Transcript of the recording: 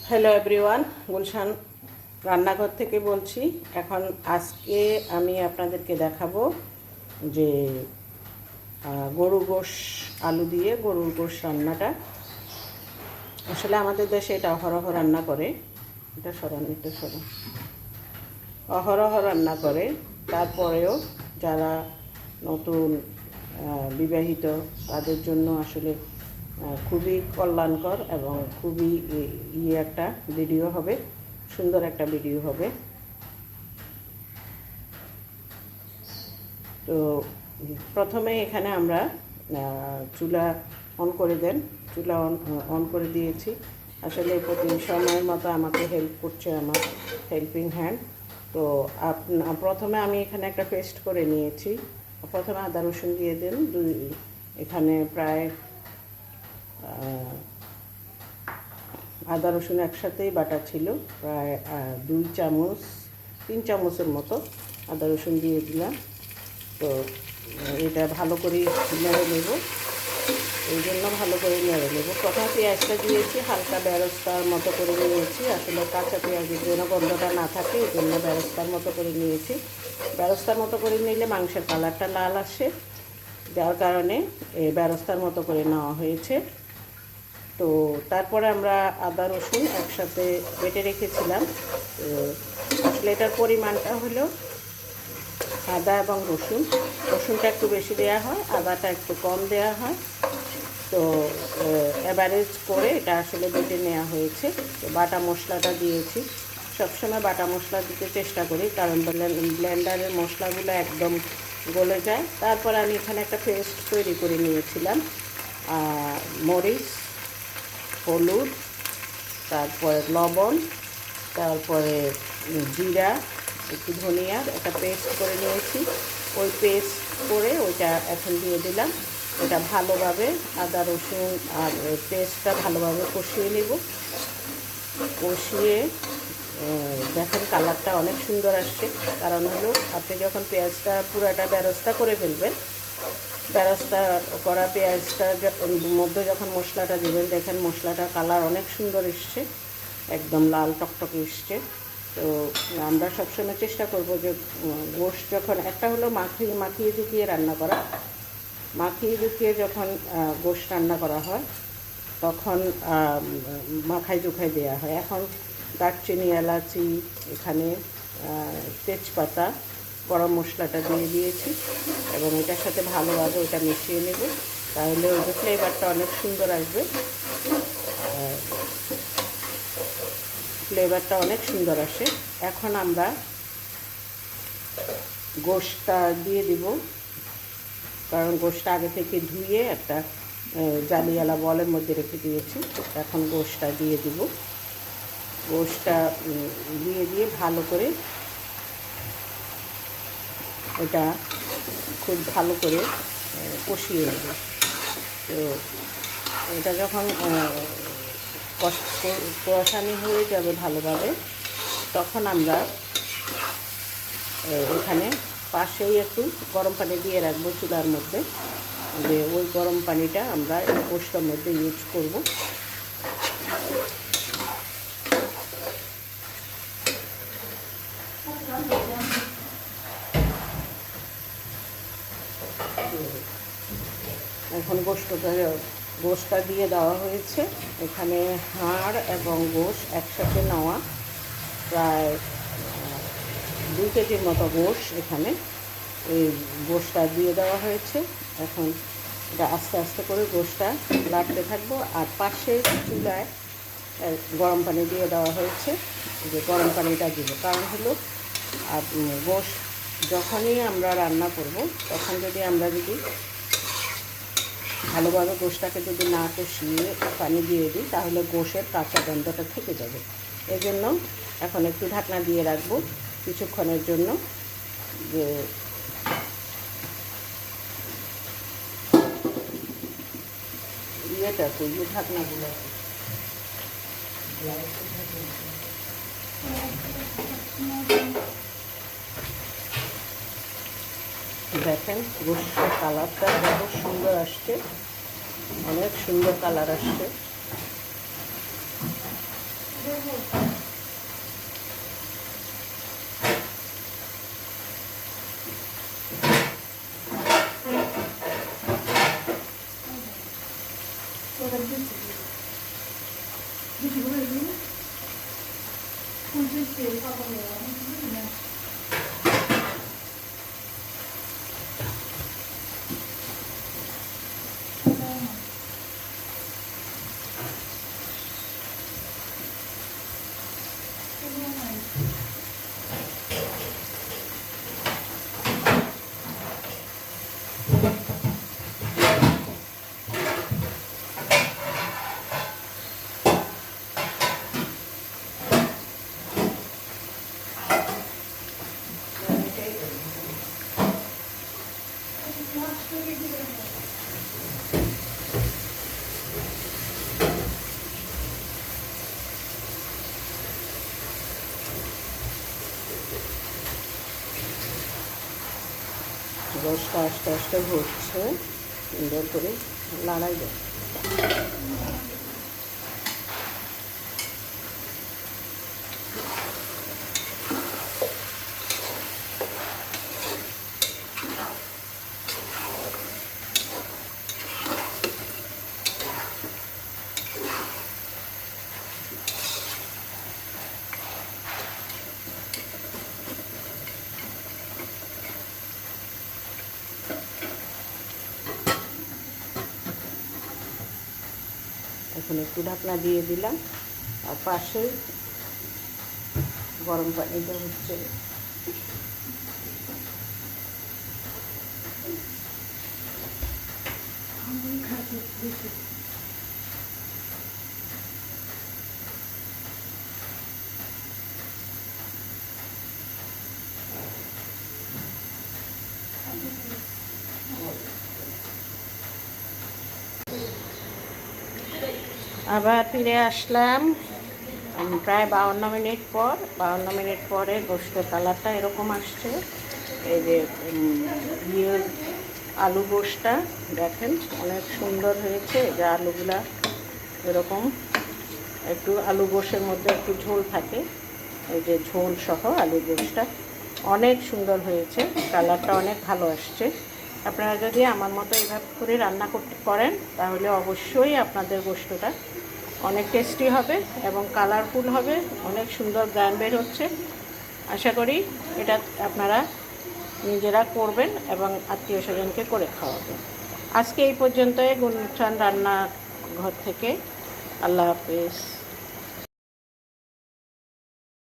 Hello everyone, Gulshan রান্নাঘর থেকে বলছি। এখন আজকে আমি আপনাদেরকে দেখাবো যে গরু গোশ আলু দিয়ে গরুর গোশ রান্নাটা। আসলে আমাদের দেশে এটা অহরহ রান্না করে, এটা সরান অহরহ রান্না করে। তারপরেও যারা নতুন বিবাহিত তাদের জন্য আসলে খুবই কল্যাণকর এবং খুবই একটা ভিডিও হবে, সুন্দর একটা ভিডিও হবে। তো প্রথমে এখানে আমরা চুলা অন করে দেন। চুলা অন করে দিয়েছি। আসলে প্রতি সময়ের মতো আমাকে হেল্প করছে আমার হেল্পিং হ্যান্ড। তো প্রথমে আমি এখানে একটা পেস্ট করে নিয়েছি। প্রথমে আদা রসুন দিয়ে দেন। এখানে প্রায় আদা রসুন একসাথেই বাটা ছিল, প্রায় 3 চামচের মতো আদা রসুন দিয়ে দিলাম। তো এটা ভালো করে নেড়ে নেব, এই জন্য ভালো করে নেড়ে নেব। প্রথমে পেঁয়াজটা দিয়েছি, হালকা বেরেস্তার মতো করে নিয়েছি। আসলে কাঁচা পেঁয়াজের জন্য গন্ধটা না থাকে, এই জন্য বেরেস্তার মতো করে নিয়েছি। বেরেস্তার মতো করে নিলে মাংসের কালারটা লাল আসে, যার কারণে বেরেস্তার মতো করে নেওয়া হয়েছে। তো তারপরে আমরা আদা রসুন একসাথে বেটে রেখেছিলাম। আসলে এটার পরিমাণটা হলো আদা এবং রসুনটা একটু বেশি দেওয়া হয়, আদাটা একটু কম দেওয়া হয়। তো অ্যাভারেজ করে এটা আসলে বেটে নেওয়া হয়েছে। তো বাটা মশলাটা দিয়েছি। সবসময় বাটা মশলা দিতে চেষ্টা করি, কারণ ব্লেন্ডারের মশলাগুলো একদম গলে যায়। তারপর আমি এখানে একটা পেস্ট তৈরি করে নিয়েছিলাম। মরিচ, হলুদ, তারপরে লবণ, তারপরে জিরা, একটু ধনিয়ার একটা পেস্ট করে নিয়েছি। ওই পেস্ট করে ওইটা এখন দিয়ে দিলাম। এটা ভালোভাবে আদা রসুন আর পেস্টটা ভালোভাবে কষিয়ে নেব। কষিয়ে দেখেন কালারটা অনেক সুন্দর আসছে। কারণ হলো আপনি যখন পেঁয়াজটা পুরাটা বেরেস্তা করে ফেলবেন, বেরেস্তা করা পেঁয়াজটার মধ্যে যখন মশলাটা দেবেন, দেখেন মশলাটার কালার অনেক সুন্দর এসছে, একদম লাল টকটকে এসছে। তো আমরা সবসময় চেষ্টা করব যে গোশ যখন একটা হলো মাখিয়ে ঝুঁকিয়ে রান্না করা, মাখিয়ে ঝুঁকিয়ে যখন গোশ রান্না করা হয় তখন মাখাই চোখাই দেওয়া হয়। এখন দারচিনি, এলাচি, এখানে তেজপাতা, গরম মশলাটা দিয়ে দিয়েছি এবং এটার সাথে ভালোভাবে ওটা মিশিয়ে নেব। তাহলে ওই যে ফ্লেভারটা অনেক সুন্দর আসবে, ফ্লেভারটা অনেক সুন্দর আসে। এখন আমরা গোশটা দিয়ে দিব, কারণ গোশটা আগে থেকে ধুয়ে একটা জালিওয়ালা বলের মধ্যে রেখে দিয়েছি। এখন গোশটা দিয়ে দিব। গোশটা দিয়ে ভালো করে এটা খুব ভালো করে কষিয়ে নেব। তো এটা যখন কষানি হয়ে যাবে ভালোভাবে, তখন আমরা এখানে পাশেই একটু গরম পানি দিয়ে রাখবো চুলার মধ্যে, যে ওই গরম পানিটা আমরা এই গোশটার মধ্যে ইউজ করব। এখন গোশটা দিয়ে দেওয়া হয়েছে। এখানে হাড় এবং গোশ একসাথে নেওয়া, প্রায় 2 কেজির মতো গোশ এখানে এই গোশটা দিয়ে দেওয়া হয়েছে। এখন এটা আস্তে আস্তে করে গোশটা লাড়তে থাকবো। আর পাশে চুলায় গরম পানি দিয়ে দেওয়া হয়েছে, যে গরম পানিটা দিব। কারণ হলো আর গোশ যখনই আমরা রান্না করব তখন যদি ভালোভাবে গোশটাকে যদি না কষিয়ে পানি দিয়ে দিই, তাহলে গোশের কাঁচা গন্ধটা থেকে যাবে। এই জন্য এখন একটু ঢাকনা দিয়ে রাখবো কিছুক্ষণের জন্য, যে ঢাকনাগুলো দেখেন গোশের কালারটা কত সুন্দর আসছে, অনেক সুন্দর কালার আসছে। গোশটা আস্তে আস্তে হচ্ছে, সুন্দর করে লাড়াই যায়। এখন একটু ঢাকনা দিয়ে দিলাম, আর পাশে গরম পানিটা হচ্ছে। আবার ফিরে আসলাম প্রায় 52 মিনিট পর। 52 মিনিট পরে গোশতের কালারটা এরকম আসছে। এই যে আলু গোশটা দেখেন অনেক সুন্দর হয়েছে। যে আলুগুলা এরকম একটু আলু গোশের মধ্যে একটু ঝোল থাকে, এই যে ঝোল সহ আলু গোশটা অনেক সুন্দর হয়েছে, কালারটা অনেক ভালো আসছে। আপনারা যদি আমার মতো এইভাবে করে রান্না করেন তাহলে অবশ্যই আপনাদের গোশতটা অনেক টেস্টি হবে এবং কালারফুল হবে, অনেক সুন্দর গ্রান বের হচ্ছে। আশা করি এটা আপনারা নিজেরা করবেন এবং আত্মীয় স্বজনকে করে খাওয়াবেন। আজকে এই পর্যন্তই গুলশান রান্না ঘর থেকে। আল্লাহ হাফেজ।